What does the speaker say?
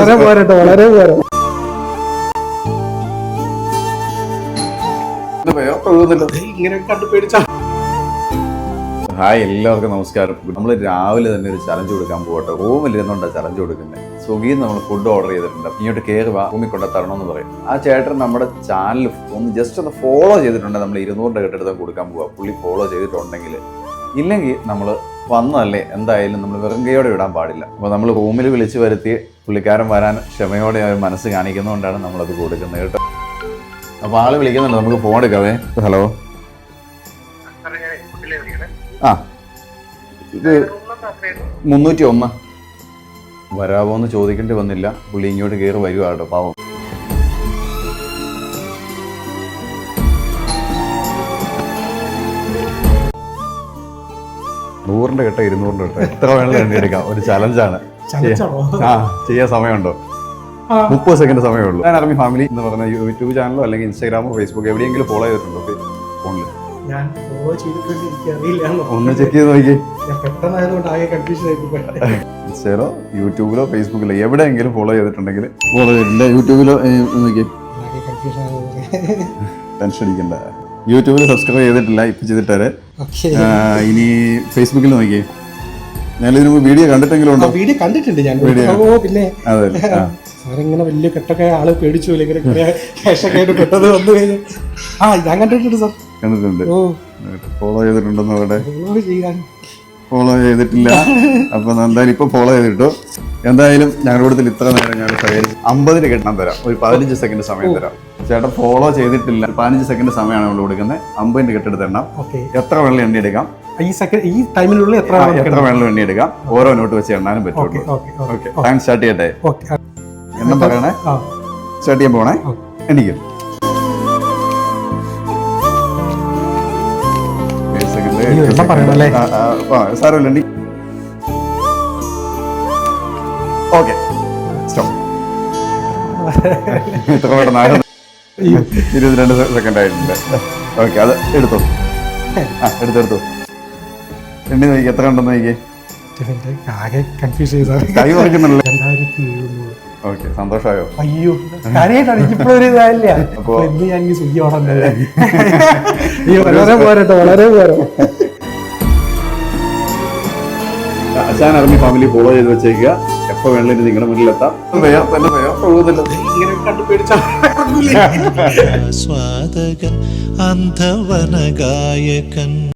വളരെ പോരട്ടോ, വളരെ പോരാ. ഇങ്ങനെ കണ്ടു പേടിച്ചാ. ഹായ്, എല്ലാവർക്കും നമസ്കാരം. നമ്മൾ രാവിലെ തന്നെ ഒരു ചലഞ്ച് കൊടുക്കാൻ പോകട്ടെ. റൂമിലിരുന്നുകൊണ്ടാണ് ചലഞ്ച് കൊടുക്കുന്നത്. സ്വിഗ്ഗിയിൽ നമ്മൾ ഫുഡ് ഓർഡർ ചെയ്തിട്ടുണ്ട്. ഇങ്ങോട്ട് കയറി വാ, റൂമിൽ കൊണ്ട് തരണമെന്ന് പറയും. ആ ചേട്ടൻ നമ്മുടെ ചാനൽ ജസ്റ്റ് ഒന്ന് ഫോളോ ചെയ്തിട്ടുണ്ട്. നമ്മൾ 200 കെട്ടെടുത്ത് കൊടുക്കാൻ പോവാം. പുള്ളി ഫോളോ ചെയ്തിട്ടുണ്ടെങ്കിൽ, ഇല്ലെങ്കിൽ നമ്മൾ വന്നതല്ലേ, എന്തായാലും നമ്മൾ വെറും കൈയോടെ വിടാൻ പാടില്ല. അപ്പോൾ നമ്മൾ റൂമിൽ വിളിച്ച് വരുത്തി പുള്ളിക്കാരൻ വരാൻ ക്ഷമയോടെ മനസ്സ് കാണിക്കുന്നതുകൊണ്ടാണ് നമ്മളത് കൊടുക്കുന്നത് കേട്ടോ. അപ്പോൾ ആൾ വിളിക്കുന്നുണ്ട്, നമുക്ക് ഫോൺ എടുക്കാവേ. ഹലോ, ആ ഇത് 301 വരാമോ എന്ന് ചോദിക്കേണ്ടി വന്നില്ല. പുള്ളി ഇങ്ങോട്ട് കയറി വരുവാ കേട്ടോ, പാവം. നൂറിന്റെ കേട്ടോ, 200 കേട്ടോ, എത്ര വേണമെങ്കിലും എണ്ണി എടുക്കാം. ഒരു ചലഞ്ചാണ്. ചെയ്യാൻ സമയമുണ്ടോ? 30 സെക്കൻഡ് സമയമേ ഉള്ളൂ. ഞാൻ ആർമി ഫാമിലി എന്ന് പറഞ്ഞ യൂട്യൂബ് ചാനലോ അല്ലെങ്കിൽ ഇൻസ്റ്റാഗ്രാമോ ഫേസ്ബുക്ക് എവിടെയെങ്കിലും ഫോളോ ചെയ്തിട്ടുണ്ടോ ഫോണിൽ? ഞാൻ ഫോളോ ചെയ്തിട്ടുണ്ട്, എനിക്കറിയില്ല. ഒന്ന് ചെക്ക് ചെയ്ത് നോക്കി. പെട്ടെന്നായതുകൊണ്ട് ആകെ കൺഫ്യൂഷൻ ആയി. ഇൻസ്റ്റയിലോ യൂട്യൂബിലോ ഫേസ്ബുക്കിലോ എവിടെയെങ്കിലും ഫോളോ ചെയ്തിട്ടുണ്ടെങ്കിൽ ഫോളോ ചെയ്തിട്ടുണ്ട്. യൂട്യൂബിലോ നോക്കി. ടെൻഷൻ അടിക്കണ്ട. യൂട്യൂബിൽ സബ്സ്ക്രൈബ് ചെയ്തിട്ടില്ല, ഇപ്പം ചെയ്തിട്ടേ. ഇനി ഫേസ്ബുക്കിൽ നോക്കിയേ. ഞാനിതിനു മുമ്പ് വീഡിയോ കണ്ടിട്ടെങ്കിലും ഉണ്ടോ? വീഡിയോ കണ്ടിട്ടുണ്ട് ഞാൻ. പിന്നെ സാറിങ്ങനെ വലിയ കെട്ടൊക്കെ ആള് പേടിച്ചു. ഇങ്ങനെ ക്യാഷൊക്കെ ആയിട്ട് പെട്ടത് വന്നു കഴിഞ്ഞു. ഞാൻ കണ്ടിട്ടുണ്ട് സാർ, കണ്ടിട്ടുണ്ട്. ഫോളോ ചെയ്തിട്ടുണ്ടെന്ന് അവിടെ ചെയ്യാൻ ഫോളോ ചെയ്തിട്ടില്ല. അപ്പൊ എന്തായാലും ഇപ്പൊ ഫോളോ ചെയ്തിട്ടു. എന്തായാലും ഞങ്ങളുടെ കൂട്ടത്തിൽ ഇത്ര നേരം ഞങ്ങൾ സഹകരിച്ച് 50 കെട്ടാൻ തരാം. ഒരു 15 സെക്കൻഡ് സമയം തരാം. ചേട്ടൻ ഫോളോ ചെയ്തിട്ടില്ല, 15 സെക്കൻഡ് സമയമാണ് നമ്മൾ കൊടുക്കുന്നത്. 50 കെട്ടെടുത്ത് എണ്ണം. എത്ര വെള്ളം എണ്ണി എടുക്കാം? ഈ ടൈമിനുള്ളിൽ എത്ര വെള്ളം എണ്ണി എടുക്കാം? ഓരോ നോട്ട് വെച്ച് എണ്ണാനും പറ്റുള്ളൂ. ഓക്കെ, ടൈം സ്റ്റാർട്ട് ചെയ്യട്ടെ. എണ്ണം പറയണേ. സ്റ്റാർട്ട് ചെയ്യാൻ പോണേ. എണ്ണിക്കും. സാരമില്ല. Okay, stop. എത്ര പെട്ടെന്ന് 22 സെക്കൻഡ് ആയിട്ടുണ്ട്. ഓക്കെ, അത് എടുത്തു. എടുത്തു. എണ്ണി നോക്കി, എത്ര ഉണ്ടെന്ന് നോക്കി. കൈ കുറയ്ക്കുന്നുണ്ടല്ലോ. ഓക്കെ, സന്തോഷമായോ? അയ്യോ, ഇപ്പോഴൊരു ഇതായില്ല. അപ്പൊ ഞാൻ സ്വിഗ്ഗി ഓർഡർ വളരെ പോരട്ടോ, വളരെ പോരാ. അച്ഛൻ ആർമി ഫാമിലി ഫോളോ ചെയ്ത് വെച്ചേക്കുക. എപ്പോ വേണമെങ്കിലും നിങ്ങളുടെ മുന്നിലെത്താം. ഇങ്ങനെ കണ്ടു പേടിച്ചാ. സ്വാതകൻ അന്ധവന ഗായകൻ.